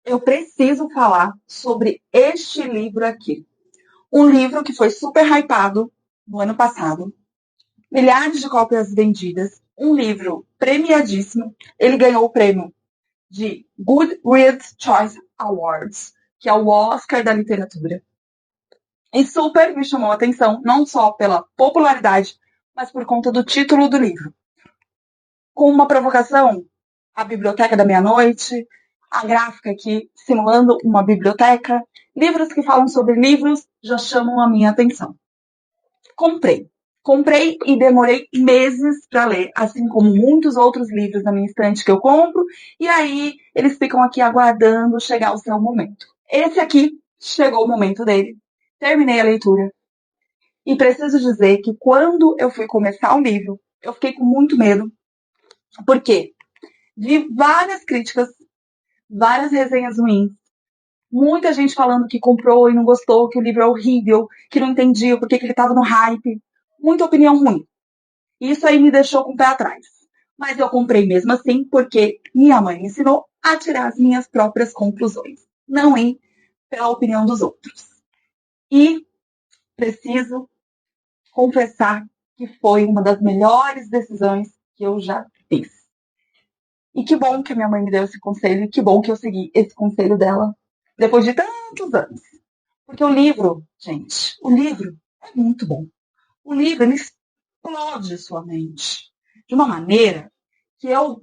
Eu preciso falar sobre este livro aqui. Um livro que foi super hypado no ano passado, milhares de cópias vendidas, um livro premiadíssimo. Ele ganhou o prêmio de Goodreads Choice Awards, que é o Oscar da literatura. E super me chamou a atenção, não só pela popularidade, mas por conta do título do livro. Com uma provocação, a Biblioteca da Meia-Noite, a gráfica aqui simulando uma biblioteca, livros que falam sobre livros já chamam a minha atenção. Comprei. Comprei e demorei meses para ler, assim como muitos outros livros na minha estante que eu compro, e aí eles ficam aqui aguardando chegar o seu momento. Esse aqui chegou o momento dele. Terminei a leitura. E preciso dizer que quando eu fui começar o livro, eu fiquei com muito medo. Por quê? Vi várias críticas, várias resenhas ruins, muita gente falando que comprou e não gostou, que o livro é horrível, que não entendia porque que ele estava no hype. Muita opinião ruim. Isso aí me deixou com o pé atrás. Mas eu comprei mesmo assim porque minha mãe me ensinou a tirar as minhas próprias conclusões, não ir pela opinião dos outros. E preciso confessar que foi uma das melhores decisões que eu já fiz. E que bom que a minha mãe me deu esse conselho, e que bom que eu segui esse conselho dela depois de tantos anos. Porque o livro, gente, o livro é muito bom. O livro, ele explode sua mente de uma maneira que eu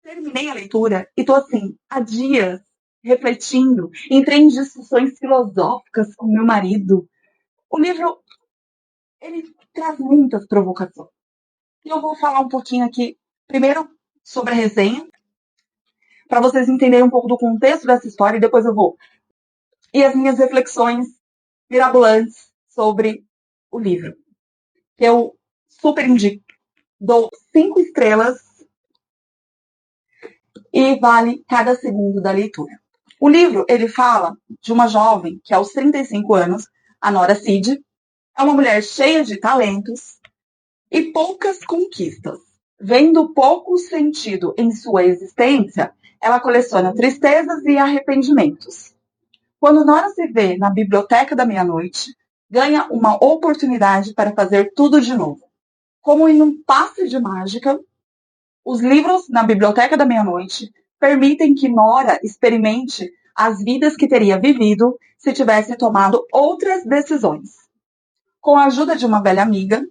terminei a leitura e tô assim, há dias, refletindo, entrei em discussões filosóficas com meu marido. O livro, ele traz muitas provocações. E eu vou falar um pouquinho aqui, primeiro, sobre a resenha, para vocês entenderem um pouco do contexto dessa história, e depois eu vou. E as minhas reflexões mirabolantes sobre o livro, que eu super indico. Dou 5 estrelas e vale cada segundo da leitura. O livro, ele fala de uma jovem que aos 35 anos, a Nora Cid, é uma mulher cheia de talentos e poucas conquistas. Vendo pouco sentido em sua existência, ela coleciona tristezas e arrependimentos. Quando Nora se vê na biblioteca da meia-noite, ganha uma oportunidade para fazer tudo de novo. Como em um passe de mágica, os livros na biblioteca da meia-noite permitem que Nora experimente as vidas que teria vivido se tivesse tomado outras decisões. Com a ajuda de uma velha amiga,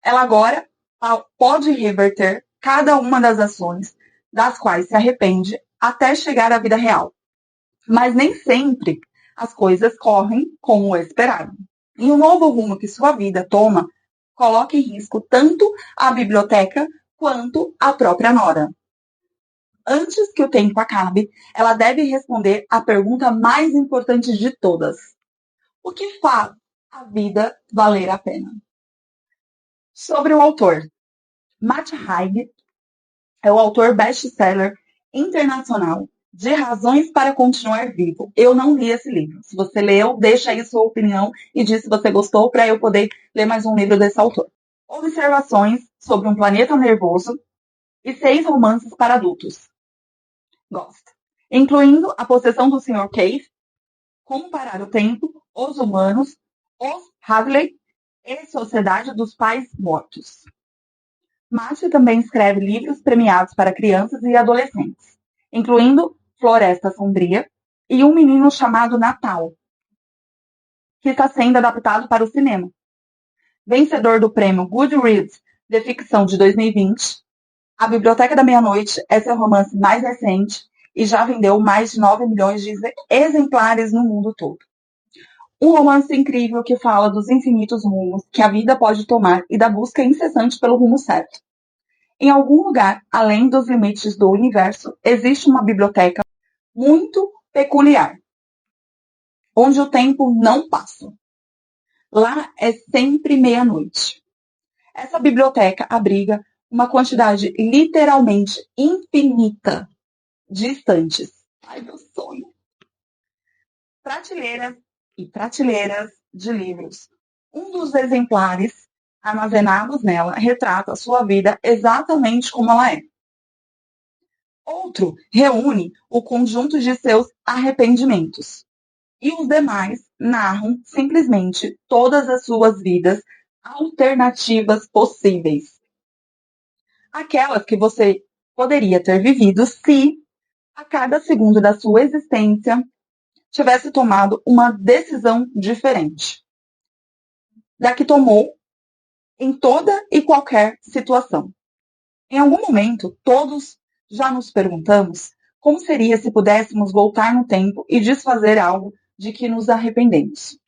ela agora pode reverter cada uma das ações das quais se arrepende até chegar à vida real. Mas nem sempre as coisas correm como o esperado. E o novo rumo que sua vida toma coloca em risco tanto a biblioteca quanto a própria Nora. Antes que o tempo acabe, ela deve responder a pergunta mais importante de todas: o que faz a vida valer a pena? Sobre o autor, Matt Haig é o autor best-seller internacional de Razões para Continuar Vivo. Eu não li esse livro. Se você leu, deixa aí sua opinião e diz se você gostou para eu poder ler mais um livro desse autor. Observações sobre um planeta nervoso e 6 romances para adultos. Gosto. Incluindo A Possessão do Sr. Cave, Como Parar o Tempo, Os Humanos, Os Hadley e Sociedade dos Pais Mortos. Márcio também escreve livros premiados para crianças e adolescentes, incluindo Floresta Sombria e Um Menino Chamado Natal, que está sendo adaptado para o cinema. Vencedor do prêmio Goodreads de ficção de 2020, A Biblioteca da Meia-Noite é seu romance mais recente e já vendeu mais de 9 milhões de exemplares no mundo todo. Um romance incrível que fala dos infinitos rumos que a vida pode tomar e da busca incessante pelo rumo certo. Em algum lugar, além dos limites do universo, existe uma biblioteca muito peculiar, onde o tempo não passa. Lá é sempre meia-noite. Essa biblioteca abriga uma quantidade literalmente infinita de estantes. Ai, meu sonho. Prateleiras e prateleiras de livros. Um dos exemplares armazenados nela retrata a sua vida exatamente como ela é. Outro reúne o conjunto de seus arrependimentos. E os demais narram simplesmente todas as suas vidas alternativas possíveis. Aquelas que você poderia ter vivido se, a cada segundo da sua existência, tivesse tomado uma decisão diferente da que tomou em toda e qualquer situação. Em algum momento, todos já nos perguntamos como seria se pudéssemos voltar no tempo e desfazer algo de que nos arrependemos.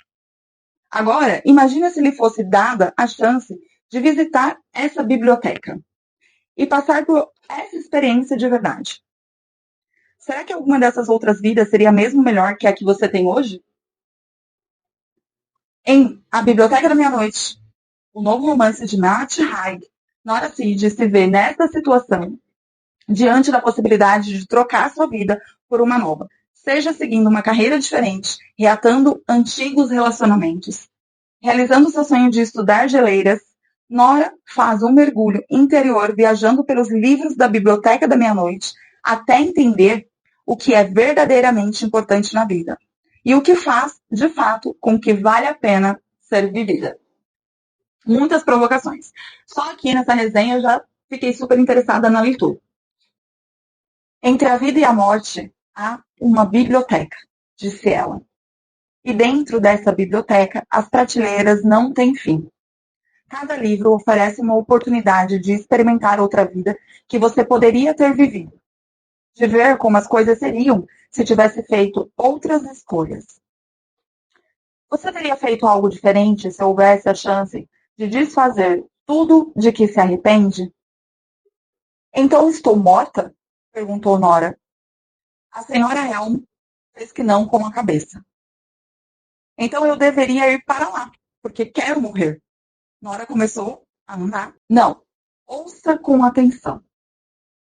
Agora, imagina se lhe fosse dada a chance de visitar essa biblioteca e passar por essa experiência de verdade. Será que alguma dessas outras vidas seria mesmo melhor que a que você tem hoje? Em A Biblioteca da Meia-Noite, o novo romance de Matt Haig, Nora Cid se vê nessa situação diante da possibilidade de trocar sua vida por uma nova, seja seguindo uma carreira diferente, reatando antigos relacionamentos, realizando seu sonho de estudar geleiras. Nora faz um mergulho interior viajando pelos livros da Biblioteca da Meia-Noite até entender o que é verdadeiramente importante na vida e o que faz, de fato, com que vale a pena ser vivida. Muitas provocações. Só aqui nessa resenha eu já fiquei super interessada na leitura. Entre a vida e a morte há uma biblioteca, disse ela. E dentro dessa biblioteca, as prateleiras não têm fim. Cada livro oferece uma oportunidade de experimentar outra vida que você poderia ter vivido, de ver como as coisas seriam se tivesse feito outras escolhas. Você teria feito algo diferente se houvesse a chance de desfazer tudo de que se arrepende? Então estou morta? Perguntou Nora. A senhora Helm fez que não com a cabeça. Então eu deveria ir para lá, porque quero morrer. Nora começou a andar. Não, ouça com atenção.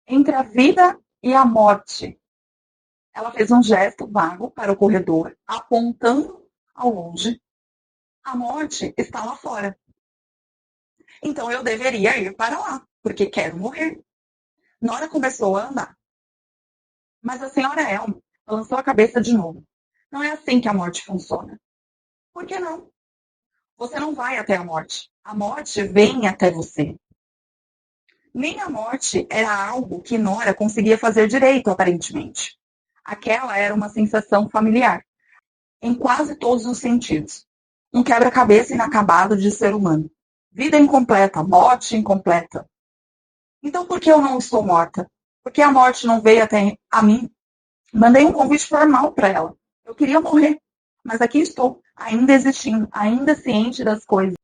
Entre a vida e a morte. Ela fez um gesto vago para o corredor, apontando ao longe. A morte está lá fora. Então eu deveria ir para lá, porque quero morrer. Nora começou a andar. Mas a senhora Elma balançou a cabeça de novo. Não é assim que a morte funciona. Por que não? Você não vai até a morte. A morte vem até você. Nem a morte era algo que Nora conseguia fazer direito, aparentemente. Aquela era uma sensação familiar, em quase todos os sentidos. Um quebra-cabeça inacabado de ser humano. Vida incompleta, morte incompleta. Então por que eu não estou morta? Por que a morte não veio até a mim? Mandei um convite formal para ela. Eu queria morrer, mas aqui estou, ainda existindo, ainda ciente das coisas.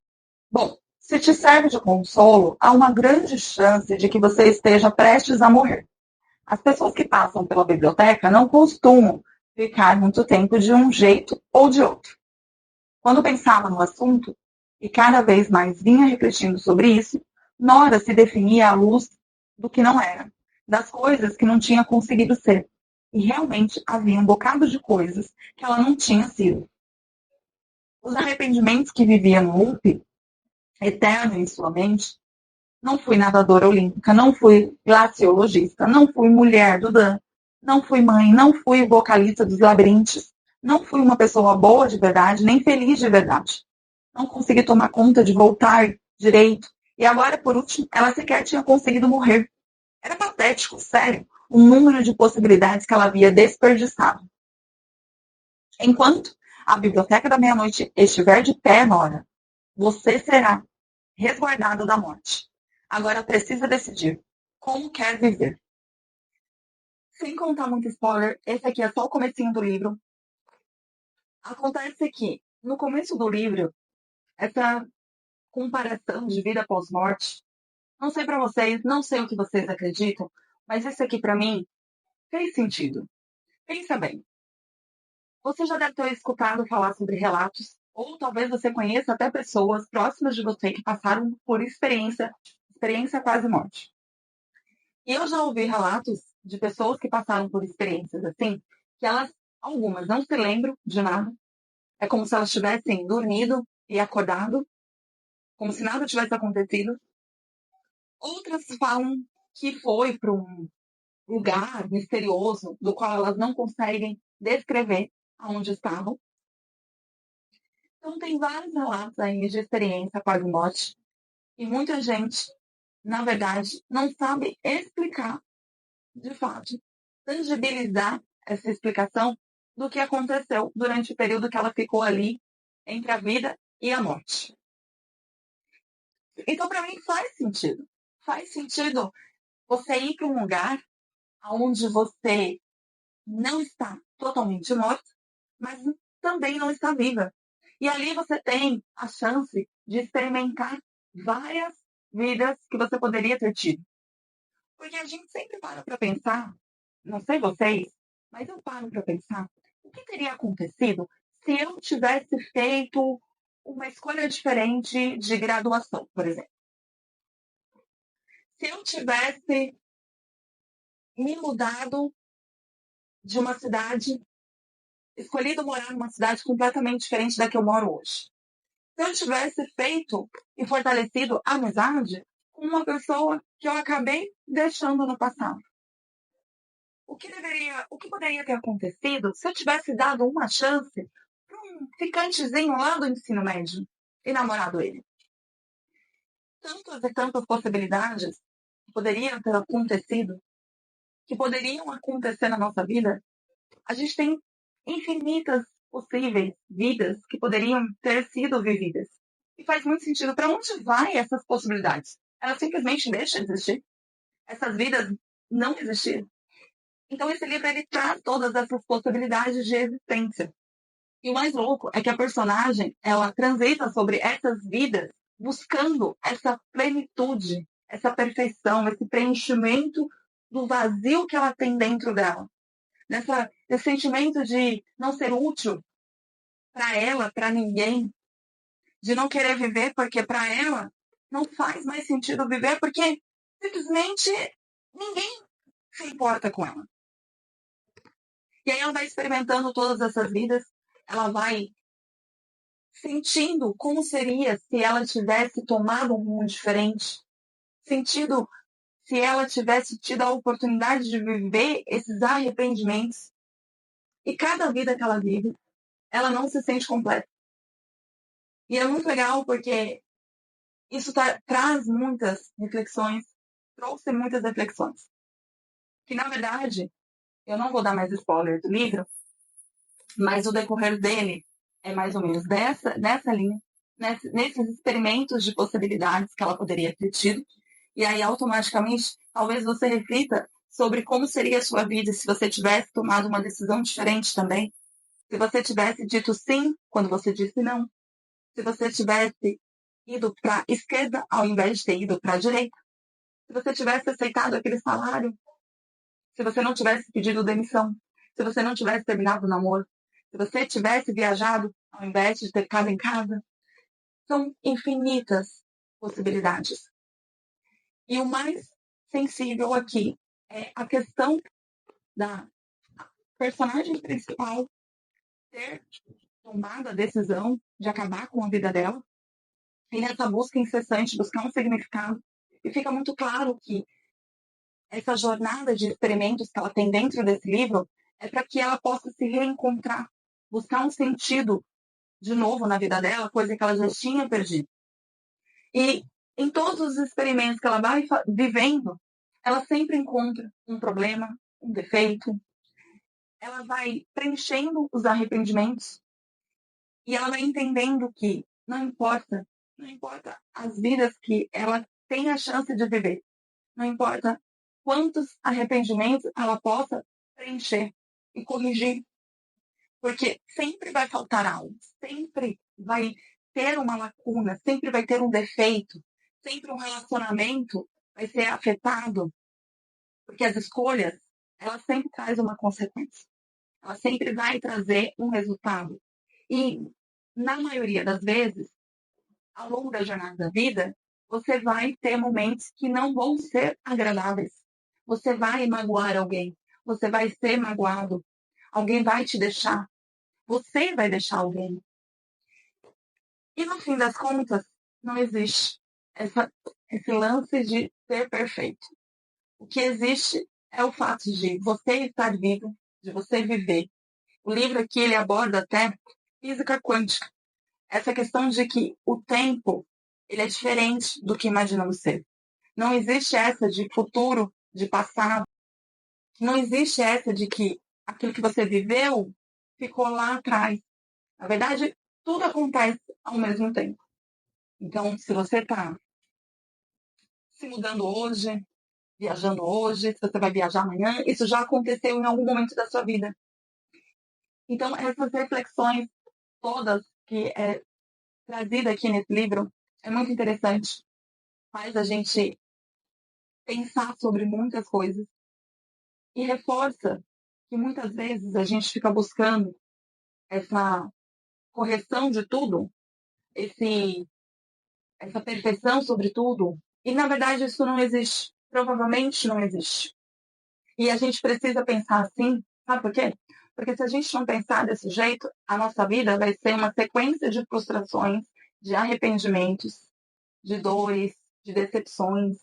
Bom, se te serve de consolo, há uma grande chance de que você esteja prestes a morrer. As pessoas que passam pela biblioteca não costumam ficar muito tempo de um jeito ou de outro. Quando pensava no assunto, e cada vez mais vinha refletindo sobre isso, Nora se definia à luz do que não era, das coisas que não tinha conseguido ser. E realmente havia um bocado de coisas que ela não tinha sido. Os arrependimentos que vivia no loop eterno em sua mente. Não fui nadadora olímpica, não fui glaciologista, não fui mulher do Dan, não fui mãe, não fui vocalista dos Labirintos, não fui uma pessoa boa de verdade, nem feliz de verdade. Não consegui tomar conta de voltar direito. E agora, por último, ela sequer tinha conseguido morrer. Era patético, sério, o número de possibilidades que ela havia desperdiçado. Enquanto a Biblioteca da Meia-Noite estiver de pé, Nora, você será resguardado da morte. Agora precisa decidir como quer viver. Sem contar muito spoiler, esse aqui é só o comecinho do livro. Acontece que, no começo do livro, essa comparação de vida pós-morte, não sei para vocês, não sei o que vocês acreditam, mas isso aqui para mim fez sentido. Pensa bem. Você já deve ter escutado falar sobre relatos, ou talvez você conheça até pessoas próximas de você que passaram por experiência quase morte. E eu já ouvi relatos de pessoas que passaram por experiências assim, que algumas não se lembram de nada. É como se elas tivessem dormido e acordado, como se nada tivesse acontecido. Outras falam que foi para lugar misterioso do qual elas não conseguem descrever aonde estavam. Então, tem vários relatos aí de experiência com a morte e muita gente, na verdade, não sabe explicar, de fato, tangibilizar essa explicação do que aconteceu durante o período que ela ficou ali entre a vida e a morte. Então, para mim, faz sentido. Faz sentido você ir para um lugar onde você não está totalmente morto, mas também não está viva. E ali você tem a chance de experimentar várias vidas que você poderia ter tido. Porque a gente sempre para pensar, não sei vocês, mas eu paro para pensar, o que teria acontecido se eu tivesse feito uma escolha diferente de graduação, por exemplo? Se eu tivesse me mudado de uma cidade, escolhido morar numa cidade completamente diferente da que eu moro hoje. Se eu tivesse feito e fortalecido a amizade com uma pessoa que eu acabei deixando no passado. O que poderia ter acontecido se eu tivesse dado uma chance para um ficantezinho lá do ensino médio e namorado ele? Tantas e tantas possibilidades que poderiam ter acontecido, que poderiam acontecer na nossa vida. A gente tem infinitas possíveis vidas que poderiam ter sido vividas. E faz muito sentido. Para onde vai essas possibilidades? Elas simplesmente deixam de existir. Essas vidas não existiram. Então esse livro ele traz todas essas possibilidades de existência. E o mais louco é que a personagem ela transita sobre essas vidas buscando essa plenitude, essa perfeição, esse preenchimento do vazio que ela tem dentro dela. Esse sentimento de não ser útil para ela, para ninguém, de não querer viver porque para ela não faz mais sentido viver porque simplesmente ninguém se importa com ela. E aí ela vai experimentando todas essas vidas, ela vai sentindo como seria se ela tivesse tomado um rumo diferente, sentindo se ela tivesse tido a oportunidade de viver esses arrependimentos. E cada vida que ela vive, ela não se sente completa. E é muito legal porque isso traz muitas reflexões, trouxe muitas reflexões. Que, na verdade, eu não vou dar mais spoiler do livro, mas o decorrer dele é mais ou menos nessa linha, nesses experimentos de possibilidades que ela poderia ter tido. E aí, automaticamente, talvez você reflita sobre como seria a sua vida se você tivesse tomado uma decisão diferente também. Se você tivesse dito sim quando você disse não. Se você tivesse ido para a esquerda ao invés de ter ido para a direita. Se você tivesse aceitado aquele salário. Se você não tivesse pedido demissão. Se você não tivesse terminado o namoro. Se você tivesse viajado ao invés de ter ficado em casa. São infinitas possibilidades. E o mais sensível aqui é a questão da personagem principal ter tomado a decisão de acabar com a vida dela e nessa busca incessante, buscar um significado. E fica muito claro que essa jornada de experimentos que ela tem dentro desse livro é para que ela possa se reencontrar, buscar um sentido de novo na vida dela, coisa que ela já tinha perdido. E em todos os experimentos que ela vai vivendo, ela sempre encontra um problema, um defeito. Ela vai preenchendo os arrependimentos e ela vai entendendo que não importa as vidas que ela tem a chance de viver, não importa quantos arrependimentos ela possa preencher e corrigir, porque sempre vai faltar algo, sempre vai ter uma lacuna, sempre vai ter um defeito, sempre um relacionamento vai ser afetado, porque as escolhas, ela sempre traz uma consequência, ela sempre vai trazer um resultado. E, na maioria das vezes, ao longo da jornada da vida, você vai ter momentos que não vão ser agradáveis. Você vai magoar alguém, você vai ser magoado, alguém vai te deixar, você vai deixar alguém. E no fim das contas, não existe esse lance de ser perfeito. O que existe é o fato de você estar vivo, de você viver. O livro aqui, ele aborda até física quântica. Essa questão de que o tempo, ele é diferente do que imaginamos ser. Não existe essa de futuro, de passado. Não existe essa de que aquilo que você viveu ficou lá atrás. Na verdade, tudo acontece ao mesmo tempo. Então, se você está se mudando hoje, viajando hoje, se você vai viajar amanhã, isso já aconteceu em algum momento da sua vida. Então, essas reflexões todas que é trazida aqui nesse livro é muito interessante. Faz a gente pensar sobre muitas coisas e reforça que muitas vezes a gente fica buscando essa correção de tudo, esse, essa perfeição sobre tudo, e na verdade isso não existe. Provavelmente não existe. E a gente precisa pensar assim, sabe por quê? Porque se a gente não pensar desse jeito, a nossa vida vai ser uma sequência de frustrações, de arrependimentos, de dores, de decepções.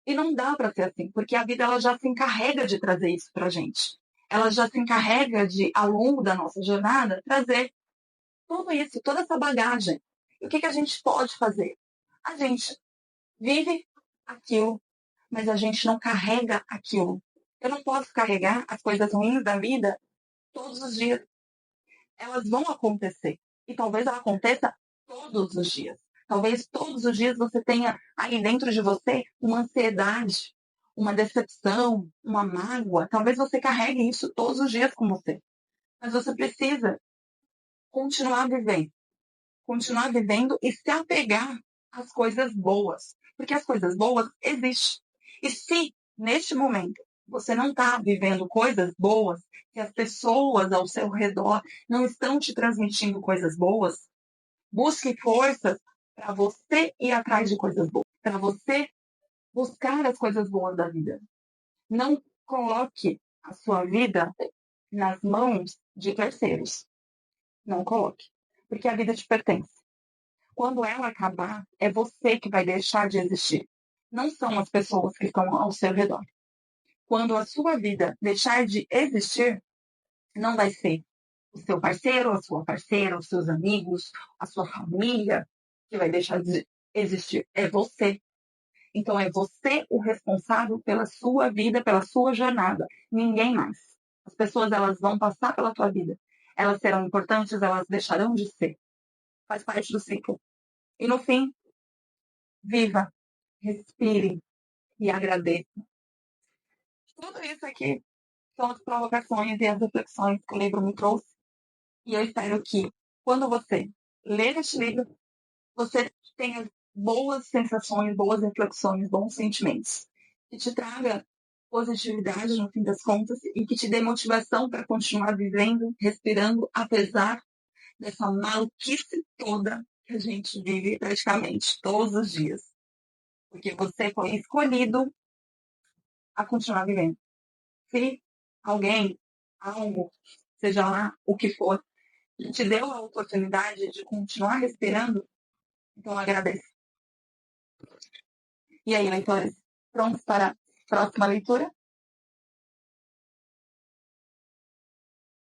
E não dá para ser assim, porque a vida ela já se encarrega de trazer isso para a gente. Ela já se encarrega de, ao longo da nossa jornada, trazer tudo isso, toda essa bagagem. E o que a gente pode fazer? A gente vive aquilo, mas a gente não carrega aquilo. Eu não posso carregar as coisas ruins da vida todos os dias. Elas vão acontecer. E talvez ela aconteça todos os dias. Talvez todos os dias você tenha aí dentro de você uma ansiedade, uma decepção, uma mágoa. Talvez você carregue isso todos os dias com você. Mas você precisa continuar vivendo. Continuar vivendo e se apegar às coisas boas. Porque as coisas boas existem. E se, neste momento, você não está vivendo coisas boas, se as pessoas ao seu redor não estão te transmitindo coisas boas, busque forças para você ir atrás de coisas boas, para você buscar as coisas boas da vida. Não coloque a sua vida nas mãos de terceiros. Não coloque, porque a vida te pertence. Quando ela acabar, é você que vai deixar de existir. Não são as pessoas que estão ao seu redor. Quando a sua vida deixar de existir, não vai ser o seu parceiro, a sua parceira, os seus amigos, a sua família que vai deixar de existir. É você. Então é você o responsável pela sua vida, pela sua jornada. Ninguém mais. As pessoas elas vão passar pela tua vida. Elas serão importantes, elas deixarão de ser. Faz parte do ciclo. E no fim, viva, respire e agradeça. Tudo isso aqui são as provocações e as reflexões que o livro me trouxe. E eu espero que, quando você ler este livro, você tenha boas sensações, boas reflexões, bons sentimentos. Que te traga positividade, no fim das contas, e que te dê motivação para continuar vivendo, respirando, apesar dessa maluquice toda que a gente vive praticamente todos os dias. Porque você foi escolhido a continuar vivendo. Se alguém, algo, seja lá o que for, te deu a oportunidade de continuar respirando, então agradeço. E aí, leitores, prontos para a próxima leitura?